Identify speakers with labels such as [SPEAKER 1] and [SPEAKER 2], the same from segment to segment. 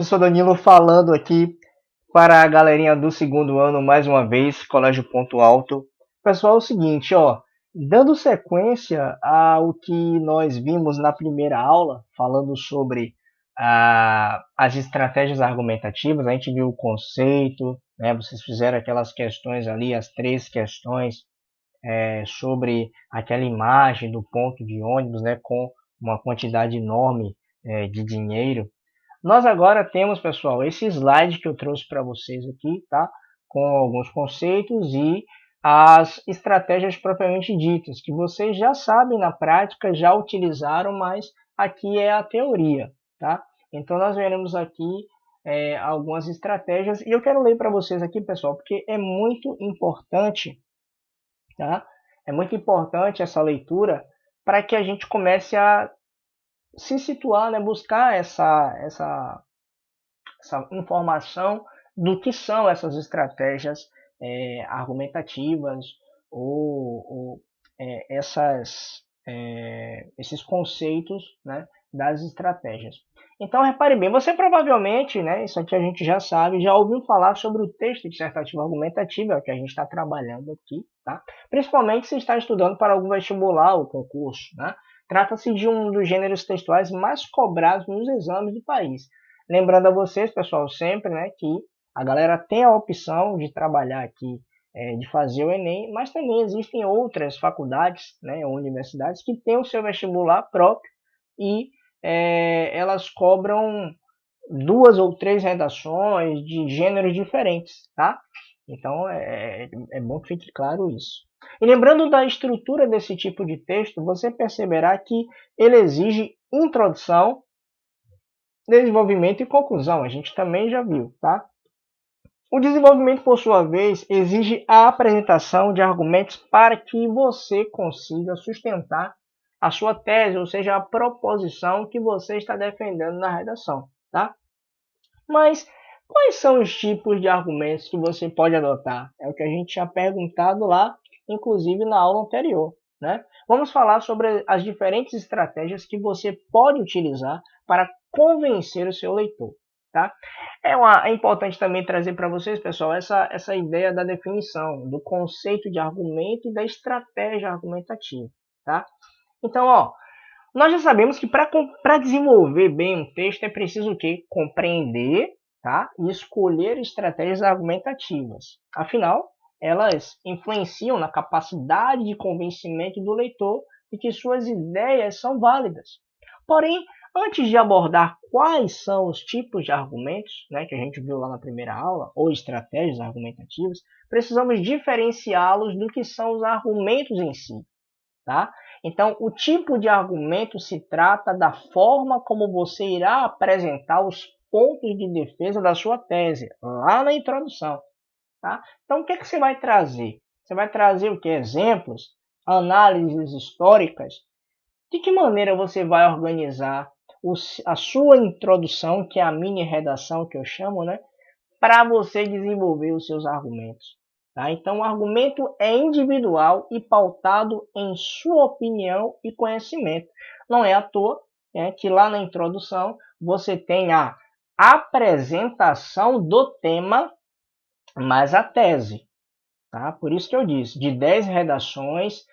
[SPEAKER 1] Professor Danilo falando aqui para a galerinha do segundo ano mais uma vez, Colégio Ponto Alto. Pessoal, é o seguinte, ó, dando sequência ao que nós vimos na primeira aula, falando sobre as estratégias argumentativas, a gente viu o conceito, né? Vocês fizeram aquelas questões ali, as três questões sobre aquela imagem do ponto de ônibus, né, com uma quantidade enorme de dinheiro. Nós agora temos, pessoal, esse slide que eu trouxe para vocês aqui, tá? Com alguns conceitos e as estratégias propriamente ditas, que vocês já sabem na prática, já utilizaram, mas aqui é a teoria, tá? Então nós veremos aqui algumas estratégias e eu quero ler para vocês aqui, pessoal, porque é muito importante, tá? É muito importante essa leitura para que a gente comece a se situar, né? Buscar essa informação do que são essas estratégias argumentativas ou esses conceitos, né, das estratégias. Então, repare bem, você provavelmente, né, isso aqui a gente já sabe, já ouviu falar sobre o texto dissertativo argumentativo, é o que a gente está trabalhando aqui, tá? Principalmente se está estudando para algum vestibular ou concurso, né? Trata-se de um dos gêneros textuais mais cobrados nos exames do país. Lembrando a vocês, pessoal, sempre, né, que a galera tem a opção de trabalhar aqui, de fazer o Enem, mas também existem outras faculdades, né, ou universidades que têm o seu vestibular próprio e elas cobram duas ou três redações de gêneros diferentes, tá? Então é bom que fique claro isso. E lembrando da estrutura desse tipo de texto, você perceberá que ele exige introdução, desenvolvimento e conclusão, a gente também já viu, tá? O desenvolvimento, por sua vez, exige a apresentação de argumentos para que você consiga sustentar a sua tese, ou seja, a proposição que você está defendendo na redação, tá? Mas quais são os tipos de argumentos que você pode adotar? É o que a gente tinha perguntado lá, inclusive na aula anterior, né? Vamos falar sobre as diferentes estratégias que você pode utilizar para convencer o seu leitor, tá? É importante também trazer para vocês, pessoal, essa ideia da definição, do conceito de argumento e da estratégia argumentativa, tá? Então, ó, nós já sabemos que para desenvolver bem um texto é preciso o quê? Compreender, tá? E escolher estratégias argumentativas. Afinal, elas influenciam na capacidade de convencimento do leitor de que suas ideias são válidas. Porém, antes de abordar quais são os tipos de argumentos, né, que a gente viu lá na primeira aula, ou estratégias argumentativas, precisamos diferenciá-los do que são os argumentos em si. Tá? Então, o tipo de argumento se trata da forma como você irá apresentar os pontos de defesa da sua tese, lá na introdução. Tá? Então, o que, é que você vai trazer? Você vai trazer o que? Exemplos, análises históricas. De que maneira você vai organizar a sua introdução, que é a mini redação que eu chamo, né? Para você desenvolver os seus argumentos. Tá? Então, o argumento é individual e pautado em sua opinião e conhecimento. Não é à toa, né, que lá na introdução você tem a apresentação do tema, mais a tese. Tá? Por isso que eu disse, de 10 redações,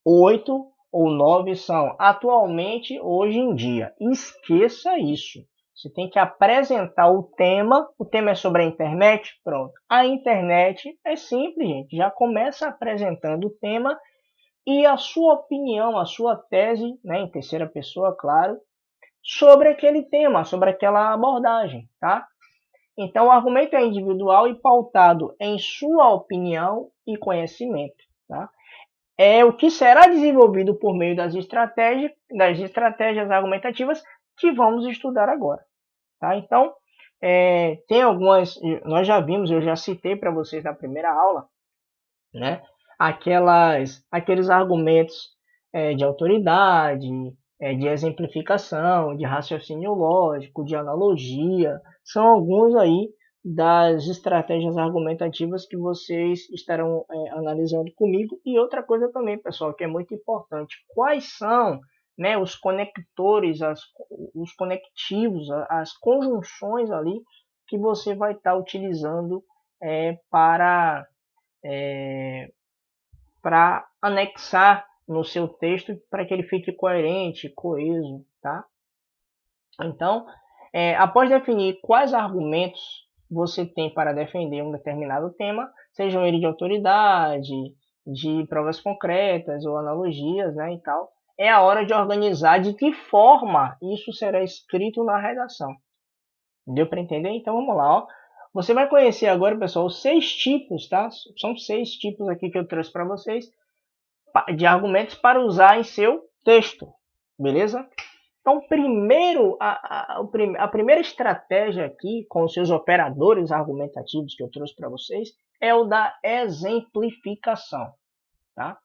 [SPEAKER 1] 8 ou 9 são atualmente, hoje em dia. Esqueça isso. Você tem que apresentar o tema é sobre a internet, pronto. A internet é simples, gente. Já começa apresentando o tema e a sua opinião, a sua tese, né, em terceira pessoa, claro, sobre aquele tema, sobre aquela abordagem, tá? Então, o argumento é individual e pautado em sua opinião e conhecimento, tá? É o que será desenvolvido por meio das estratégias argumentativas que vamos estudar agora. Tá? Então, tem algumas, nós já vimos, eu já citei para vocês na primeira aula, né? Aqueles argumentos de autoridade, de exemplificação, de raciocínio lógico, de analogia, são alguns aí das estratégias argumentativas que vocês estarão analisando comigo. E outra coisa também, pessoal, que é muito importante, quais são, né, os conectores, os conectivos, as conjunções ali que você vai estar utilizando para anexar no seu texto para que ele fique coerente, coeso, tá? Então, após definir quais argumentos você tem para defender um determinado tema, sejam eles de autoridade, de provas concretas ou analogias, né, e tal, é a hora de organizar de que forma isso será escrito na redação. Deu para entender? Então vamos lá, ó. Você vai conhecer agora, pessoal, os 6 tipos, tá? São 6 tipos aqui que eu trouxe para vocês de argumentos para usar em seu texto, beleza? Então, primeiro, a primeira estratégia aqui com os seus operadores argumentativos que eu trouxe para vocês é o da exemplificação, tá?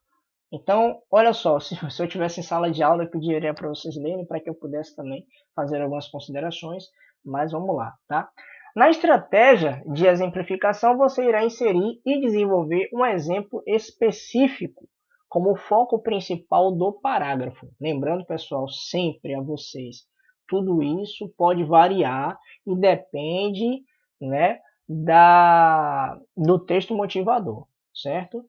[SPEAKER 1] Então, olha só, se eu tivesse em sala de aula, eu pediria para vocês lerem para que eu pudesse também fazer algumas considerações, mas vamos lá, tá? Na estratégia de exemplificação, você irá inserir e desenvolver um exemplo específico como foco principal do parágrafo. Lembrando, pessoal, sempre a vocês, tudo isso pode variar e depende, né, do texto motivador, certo?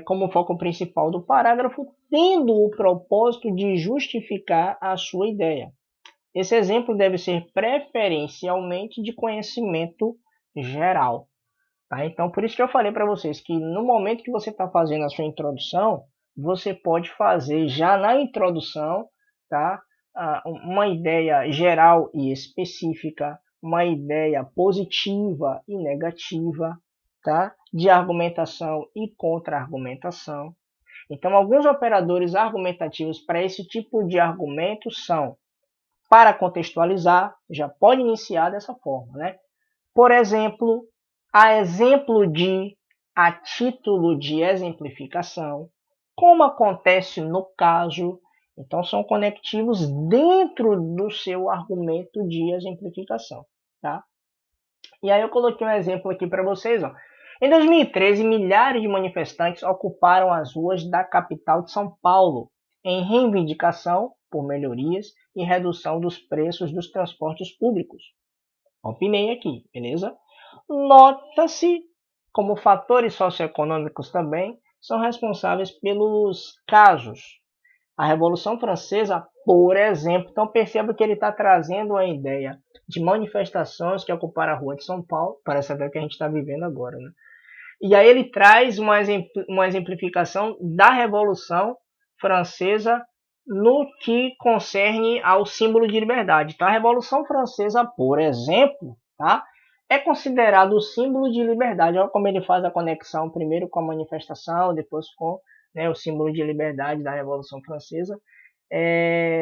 [SPEAKER 1] Como foco principal do parágrafo, tendo o propósito de justificar a sua ideia. Esse exemplo deve ser preferencialmente de conhecimento geral. Tá? Então, por isso que eu falei para vocês que no momento que você está fazendo a sua introdução, você pode fazer já na introdução, tá? Uma ideia geral e específica, uma ideia positiva e negativa, tá? De argumentação e contra-argumentação. Então, alguns operadores argumentativos para esse tipo de argumento são: para contextualizar, já pode iniciar dessa forma, né? Por exemplo, a título de exemplificação, como acontece no caso. Então, são conectivos dentro do seu argumento de exemplificação, tá? E aí eu coloquei um exemplo aqui para vocês, ó. Em 2013, milhares de manifestantes ocuparam as ruas da capital de São Paulo em reivindicação por melhorias e redução dos preços dos transportes públicos. Opinei aqui, beleza? Nota-se como fatores socioeconômicos também são responsáveis pelos casos. A Revolução Francesa, por exemplo, então perceba que ele está trazendo a ideia de manifestações que ocuparam a rua de São Paulo, parece até o que a gente está vivendo agora, né? E aí ele traz uma exemplificação da Revolução Francesa no que concerne ao símbolo de liberdade. Então, a Revolução Francesa, por exemplo, tá, é considerado o símbolo de liberdade. Olha como ele faz a conexão primeiro com a manifestação, depois com, né, o símbolo de liberdade da Revolução Francesa.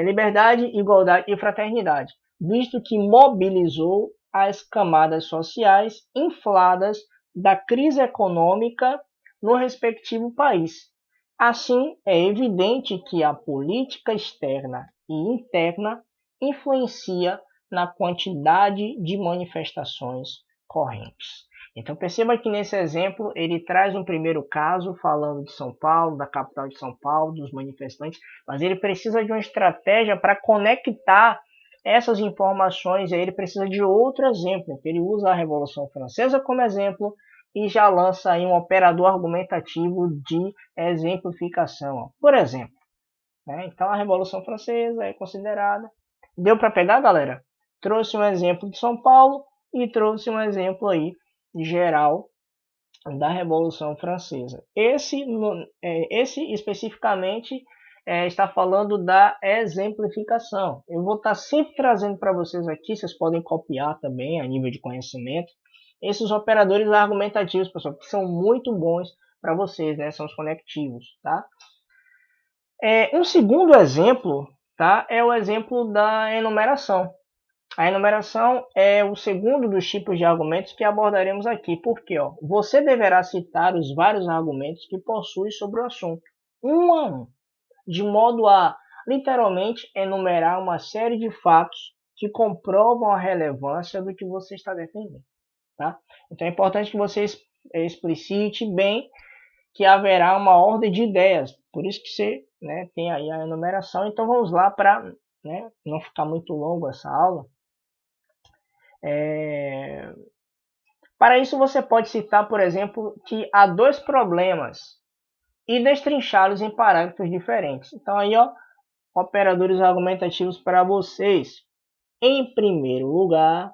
[SPEAKER 1] Liberdade, igualdade e fraternidade, visto que mobilizou as camadas sociais infladas da crise econômica no respectivo país. Assim, é evidente que a política externa e interna influencia na quantidade de manifestações correntes. Então perceba que nesse exemplo ele traz um primeiro caso falando de São Paulo, da capital de São Paulo, dos manifestantes, mas ele precisa de uma estratégia para conectar essas informações, e aí ele precisa de outro exemplo. Ele usa a Revolução Francesa como exemplo e já lança aí um operador argumentativo de exemplificação. Por exemplo, né? Então a Revolução Francesa é considerada. Deu para pegar, galera? Trouxe um exemplo de São Paulo e trouxe um exemplo aí geral da Revolução Francesa. Esse especificamente está falando da exemplificação. Eu vou estar sempre trazendo para vocês aqui, vocês podem copiar também a nível de conhecimento, esses operadores argumentativos, pessoal, que são muito bons para vocês, né? São os conectivos, tá? Um segundo exemplo, tá? É o exemplo da enumeração. A enumeração é o segundo dos tipos de argumentos que abordaremos aqui, porque você deverá citar os vários argumentos que possui sobre o assunto, um a um, de modo a, literalmente, enumerar uma série de fatos que comprovam a relevância do que você está defendendo. Tá? Então é importante que você explicite bem que haverá uma ordem de ideias, por isso que você, né, tem aí a enumeração. Então vamos lá para, né, não ficar muito longo essa aula. Para isso você pode citar, por exemplo, que há dois problemas e destrinchá-los em parágrafos diferentes. Então aí, ó, operadores argumentativos para vocês. Em primeiro lugar,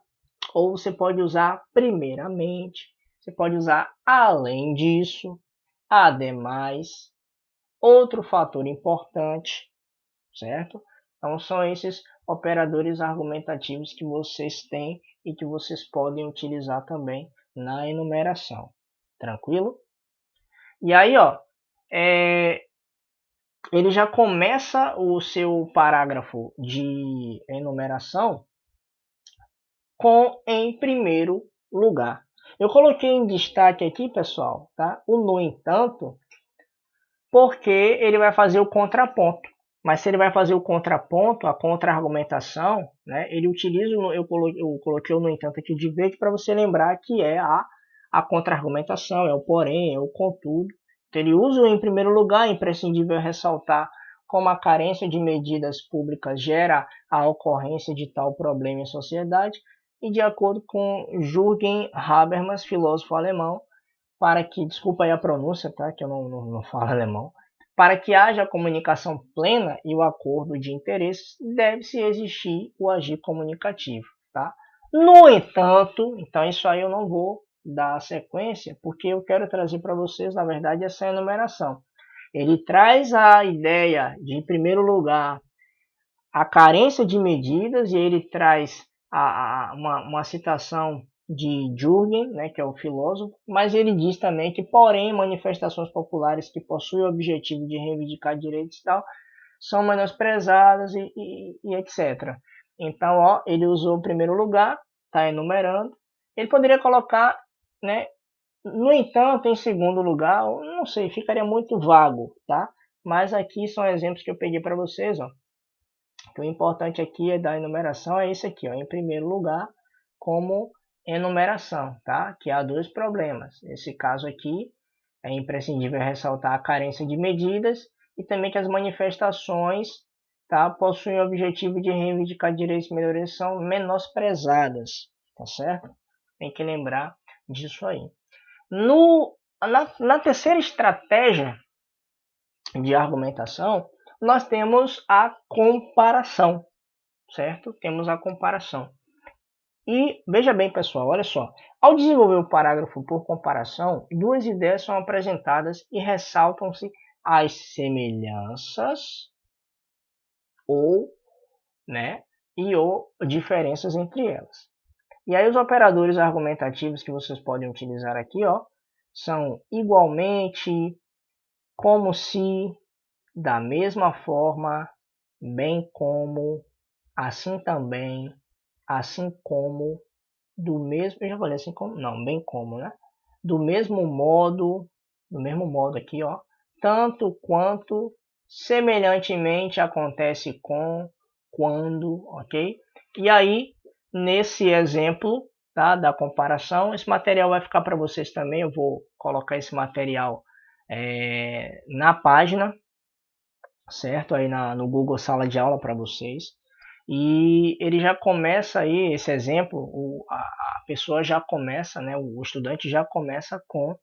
[SPEAKER 1] ou você pode usar primeiramente, você pode usar além disso, ademais, outro fator importante, certo? Então são esses operadores argumentativos que vocês têm e que vocês podem utilizar também na enumeração. Tranquilo? E aí, ó, ele já começa o seu parágrafo de enumeração com em primeiro lugar. Eu coloquei em destaque aqui, pessoal, tá? O no entanto, porque ele vai fazer o contraponto. Mas se ele vai fazer o contraponto, a contra-argumentação, né, ele utiliza, eu coloquei o no entanto aqui de verde para você lembrar que é a contra-argumentação, é o porém, é o contudo. Então ele usa o em primeiro lugar, é imprescindível ressaltar como a carência de medidas públicas gera a ocorrência de tal problema em sociedade, e de acordo com Jürgen Habermas, filósofo alemão, para que, desculpa aí a pronúncia, tá, que eu não falo alemão, para que haja comunicação plena e o acordo de interesses, deve-se existir o agir comunicativo, tá? No entanto, então isso aí eu não vou dar sequência, porque eu quero trazer para vocês, na verdade, essa enumeração. Ele traz a ideia de, em primeiro lugar, a carência de medidas, e ele traz uma citação de Jürgen, né, que é o filósofo, mas ele diz também que, porém, manifestações populares que possuem o objetivo de reivindicar direitos e tal, são menosprezadas e etc. Então, ó, ele usou o primeiro lugar, está enumerando. Ele poderia colocar, né, no entanto, em segundo lugar, não sei, ficaria muito vago, tá? Mas aqui são exemplos que eu peguei para vocês, ó. Então, o importante aqui da enumeração é esse aqui, ó, em primeiro lugar, como enumeração, tá? Que há dois problemas. Nesse caso aqui, é imprescindível ressaltar a carência de medidas e também que as manifestações, tá, possuem o objetivo de reivindicar direitos e melhorias, são menosprezadas, tá certo? Tem que lembrar disso aí. Na terceira estratégia de argumentação, nós temos a comparação, certo? Temos a comparação. E veja bem, pessoal, olha só. Ao desenvolver o parágrafo por comparação, duas ideias são apresentadas e ressaltam-se as semelhanças ou diferenças entre elas. E aí os operadores argumentativos que vocês podem utilizar aqui, ó, são igualmente, como se, da mesma forma, bem como, assim também, assim como, do mesmo, eu já falei assim como, não, bem como, né? Do mesmo modo aqui, ó, tanto quanto, semelhantemente acontece com, quando, ok? E aí, nesse exemplo, tá, da comparação, esse material vai ficar para vocês também, eu vou colocar esse material na página, certo? Aí no Google Sala de Aula para vocês. E ele já começa aí, esse exemplo, a pessoa já começa, né? O estudante já começa com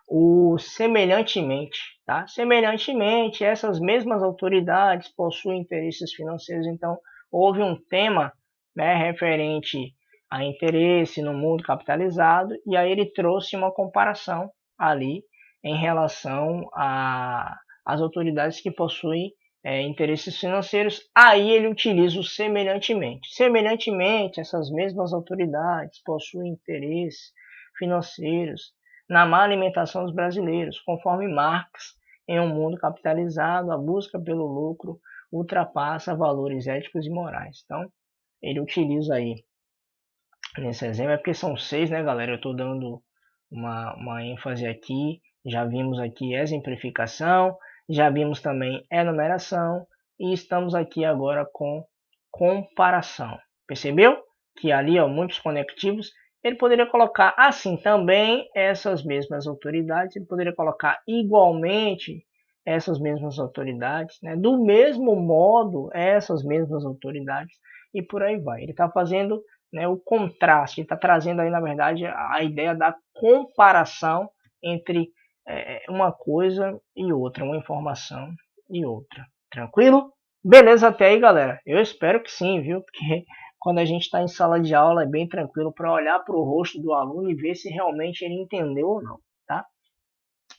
[SPEAKER 1] o semelhantemente, tá? Semelhantemente, essas mesmas autoridades possuem interesses financeiros, então houve um tema, né, referente a interesse no mundo capitalizado, e aí ele trouxe uma comparação ali em relação às autoridades que possuem interesses financeiros. Aí ele utiliza o semelhantemente. Semelhantemente, essas mesmas autoridades possuem interesses financeiros na má alimentação dos brasileiros. Conforme Marx, em um mundo capitalizado, a busca pelo lucro ultrapassa valores éticos e morais. Então, ele utiliza aí, nesse exemplo, é porque são 6, né, galera? Eu estou dando uma ênfase aqui. Já vimos aqui exemplificação, já vimos também enumeração, e estamos aqui agora com comparação. Percebeu? Que ali, ó, muitos conectivos. Ele poderia colocar assim também essas mesmas autoridades, ele poderia colocar igualmente essas mesmas autoridades, né? Do mesmo modo, essas mesmas autoridades, e por aí vai. Ele está fazendo, né, o contraste, ele está trazendo aí, na verdade, a ideia da comparação entre uma coisa e outra, uma informação e outra. Tranquilo? Beleza até aí, galera? Eu espero que sim, viu? Porque quando a gente está em sala de aula é bem tranquilo para olhar para o rosto do aluno e ver se realmente ele entendeu ou não, tá?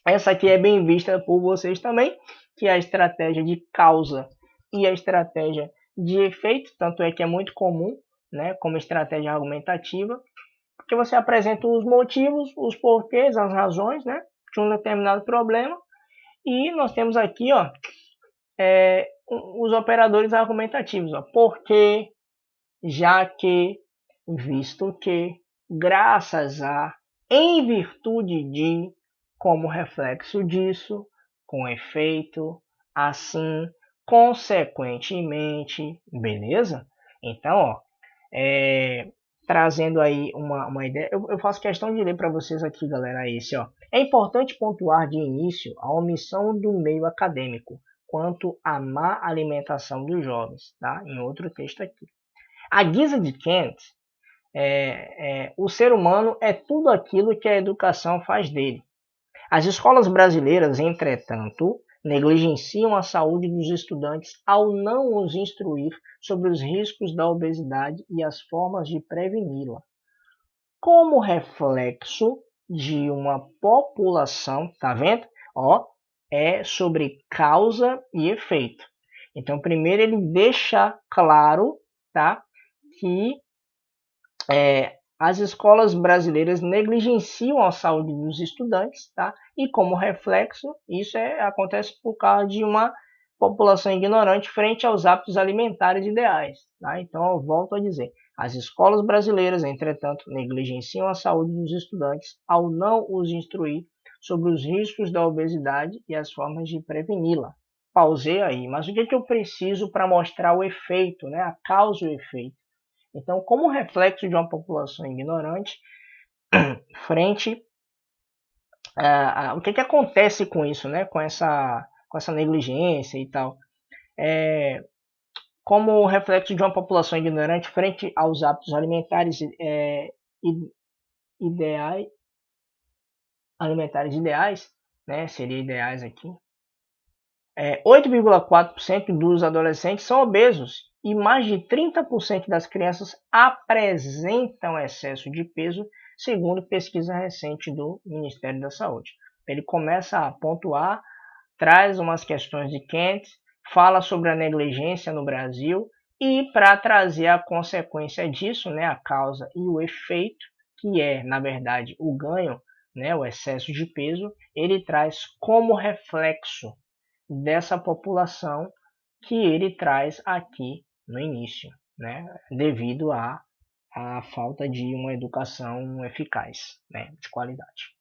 [SPEAKER 1] Essa aqui é bem vista por vocês também, que é a estratégia de causa e a estratégia de efeito, tanto é que é muito comum, né, como estratégia argumentativa, porque você apresenta os motivos, os porquês, as razões, né, de um determinado problema, e nós temos aqui, ó, os operadores argumentativos, ó, porque, já que, visto que, graças a, em virtude de, como reflexo disso, com efeito, assim, consequentemente, beleza? Então, ó, trazendo aí uma ideia, eu faço questão de ler para vocês aqui, galera, esse, ó. É importante pontuar de início a omissão do meio acadêmico quanto à má alimentação dos jovens, tá? Em outro texto aqui. A guisa de Kant, o ser humano é tudo aquilo que a educação faz dele. As escolas brasileiras, entretanto, negligenciam a saúde dos estudantes ao não os instruir sobre os riscos da obesidade e as formas de preveni-la. Como reflexo de uma população, tá vendo? Ó, é sobre causa e efeito. Então, primeiro ele deixa claro, tá, que as escolas brasileiras negligenciam a saúde dos estudantes, tá? E como reflexo, isso acontece por causa de uma população ignorante frente aos hábitos alimentares ideais, tá? Então, eu volto a dizer, as escolas brasileiras, entretanto, negligenciam a saúde dos estudantes ao não os instruir sobre os riscos da obesidade e as formas de preveni-la. Pausei aí, mas o que eu preciso para mostrar o efeito, né? A causa e o efeito? Então, como reflexo de uma população ignorante, frente o que acontece com isso, né? Com essa negligência e tal. Como reflexo de uma população ignorante frente aos hábitos alimentares ideais, né? Seria ideais aqui. 8,4% dos adolescentes são obesos e mais de 30% das crianças apresentam excesso de peso, segundo pesquisa recente do Ministério da Saúde. Ele começa a pontuar, traz umas questões de Kant, fala sobre a negligência no Brasil e para trazer a consequência disso, né, a causa e o efeito, que é, na verdade, o ganho, né, o excesso de peso, ele traz como reflexo dessa população que ele traz aqui no início, né? Devido à falta de uma educação eficaz, né? De qualidade.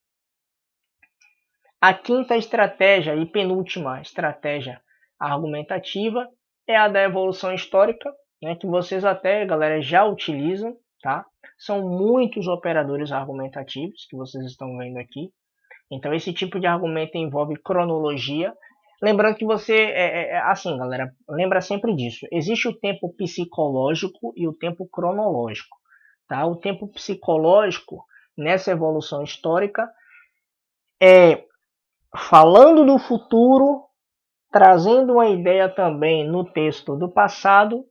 [SPEAKER 1] A quinta estratégia e penúltima estratégia argumentativa é a da evolução histórica, né? Que vocês até, galera, já utilizam, tá? São muitos operadores argumentativos que vocês estão vendo aqui. Então, esse tipo de argumento envolve cronologia. Lembrando que você, assim, galera, lembra sempre disso. Existe o tempo psicológico e o tempo cronológico. Tá? O tempo psicológico, nessa evolução histórica, é falando do futuro, trazendo uma ideia também no texto do passado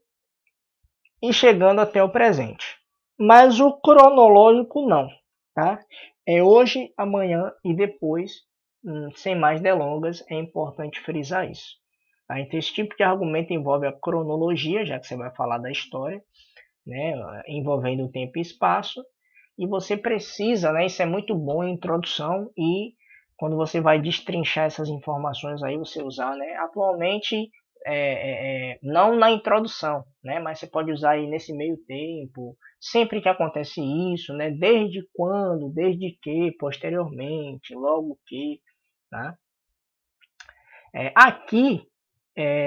[SPEAKER 1] e chegando até o presente. Mas o cronológico não. Tá? É hoje, amanhã e depois. Sem mais delongas, é importante frisar isso. Tá? Então, esse tipo de argumento envolve a cronologia, já que você vai falar da história, né, envolvendo o tempo e espaço, e você precisa, né, isso é muito bom em introdução e quando você vai destrinchar essas informações aí, você usar, né, atualmente, não na introdução, né, mas você pode usar aí nesse meio tempo, sempre que acontece isso, né, desde quando, desde que, posteriormente, logo que, tá? Aqui,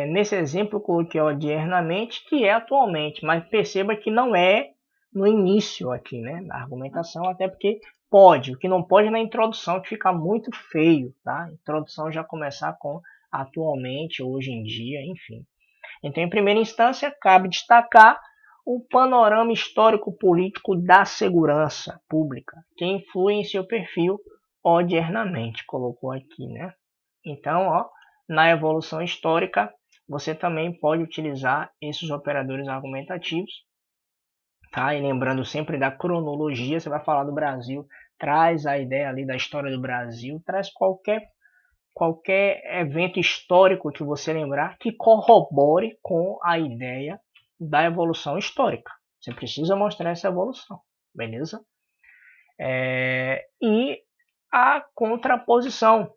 [SPEAKER 1] nesse exemplo, eu coloquei odiernamente, que é atualmente, mas perceba que não é no início aqui, né, na argumentação, até porque pode, o que não pode é na introdução, que fica muito feio, tá? A introdução já começar com atualmente, hoje em dia, enfim. Então, em primeira instância, cabe destacar o panorama histórico-político da segurança pública, que influi em seu perfil odiernamente, colocou aqui, né? Então, ó, na evolução histórica, você também pode utilizar esses operadores argumentativos, tá? E lembrando sempre da cronologia, você vai falar do Brasil, traz a ideia ali da história do Brasil, traz qualquer evento histórico que você lembrar que corrobore com a ideia da evolução histórica. Você precisa mostrar essa evolução, beleza? E a contraposição,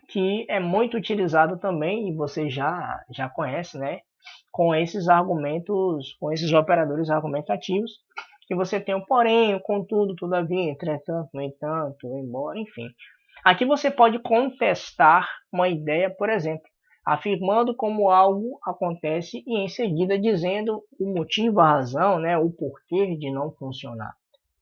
[SPEAKER 1] que é muito utilizado também, e você já conhece, né? Com esses argumentos, com esses operadores argumentativos, que você tem o porém, o contudo, todavia, entretanto, no entanto, embora, enfim. Aqui você pode contestar uma ideia, por exemplo, afirmando como algo acontece e em seguida dizendo o motivo, a razão, né, o porquê de não funcionar.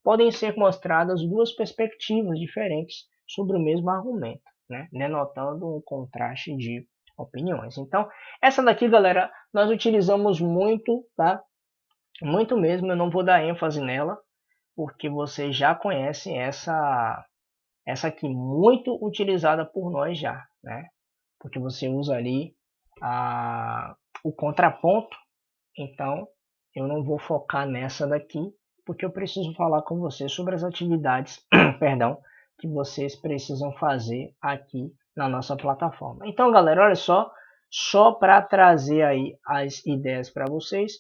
[SPEAKER 1] Podem ser mostradas duas perspectivas diferentes sobre o mesmo argumento, né, denotando um contraste de opiniões. Então, essa daqui, galera, nós utilizamos muito, tá? Muito mesmo, eu não vou dar ênfase nela, porque vocês já conhecem essa aqui muito utilizada por nós já, né? Porque você usa ali o contraponto, então eu não vou focar nessa daqui, porque eu preciso falar com você sobre as atividades, perdão, que vocês precisam fazer aqui na nossa plataforma. Então, galera, olha só para trazer aí as ideias para vocês,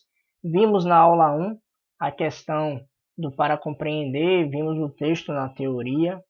[SPEAKER 1] vimos na aula 1 a questão do para compreender, vimos o texto na teoria,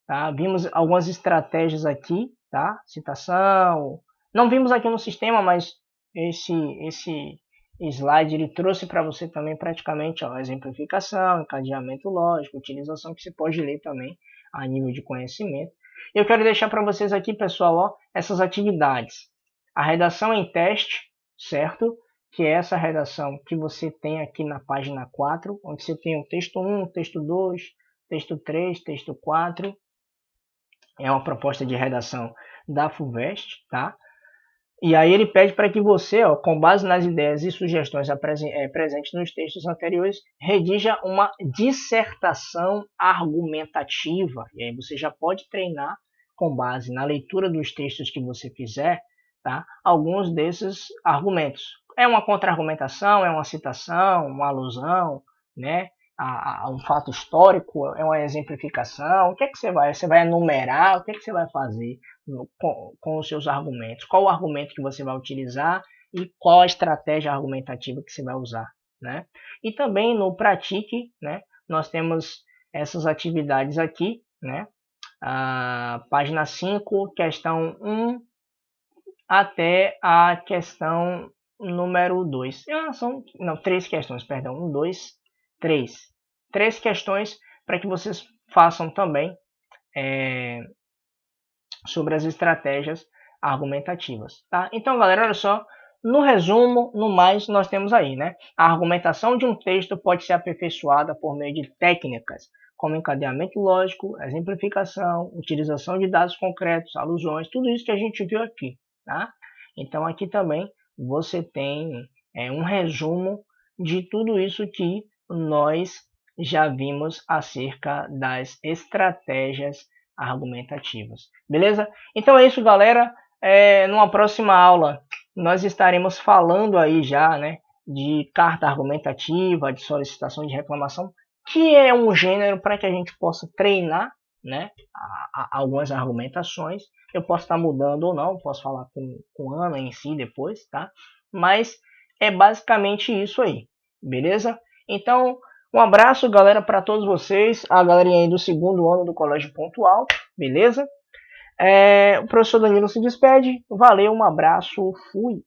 [SPEAKER 1] tá? Vimos algumas estratégias aqui, tá? Citação. Não vimos aqui no sistema, mas esse slide ele trouxe para você também praticamente ó, exemplificação, encadeamento lógico, utilização que você pode ler também a nível de conhecimento. Eu quero deixar para vocês aqui, pessoal, ó, essas atividades. A redação em teste, certo? Que é essa redação que você tem aqui na página 4, onde você tem o texto 1, texto 2, texto 3, texto 4. É uma proposta de redação da FUVEST, tá? E aí ele pede para que você, ó, com base nas ideias e sugestões presentes nos textos anteriores, redija uma dissertação argumentativa. E aí você já pode treinar com base na leitura dos textos que você fizer, tá? Alguns desses argumentos. É uma contra-argumentação, é uma citação, uma alusão, né? A um fato histórico, é uma exemplificação. O que é que você vai? Você vai enumerar? O que é que você vai fazer com os seus argumentos? Qual o argumento que você vai utilizar e qual a estratégia argumentativa que você vai usar, né? E também no Pratique, né? Nós temos essas atividades aqui, né? A página 5, questão 1 até a questão número 2. São 3 questões, perdão. 1, 2, 3. 3 questões para que vocês façam também sobre as estratégias argumentativas, tá? Então, galera, olha só. No resumo, no mais, nós temos aí, né? A argumentação de um texto pode ser aperfeiçoada por meio de técnicas, como encadeamento lógico, exemplificação, utilização de dados concretos, alusões, tudo isso que a gente viu aqui, tá? Então, aqui também você tem um resumo de tudo isso que nós já vimos acerca das estratégias argumentativas. Beleza? Então é isso, galera. Numa próxima aula, nós estaremos falando aí já, né, de carta argumentativa, de solicitação de reclamação, que é um gênero para que a gente possa treinar, né, algumas argumentações. Eu posso estar mudando ou não, posso falar com a Ana em si depois, tá? Mas é basicamente isso aí, beleza? Então, um abraço, galera, para todos vocês, a galerinha aí do 2º ano do Colégio Pontual, beleza? O professor Danilo se despede, valeu, um abraço, fui!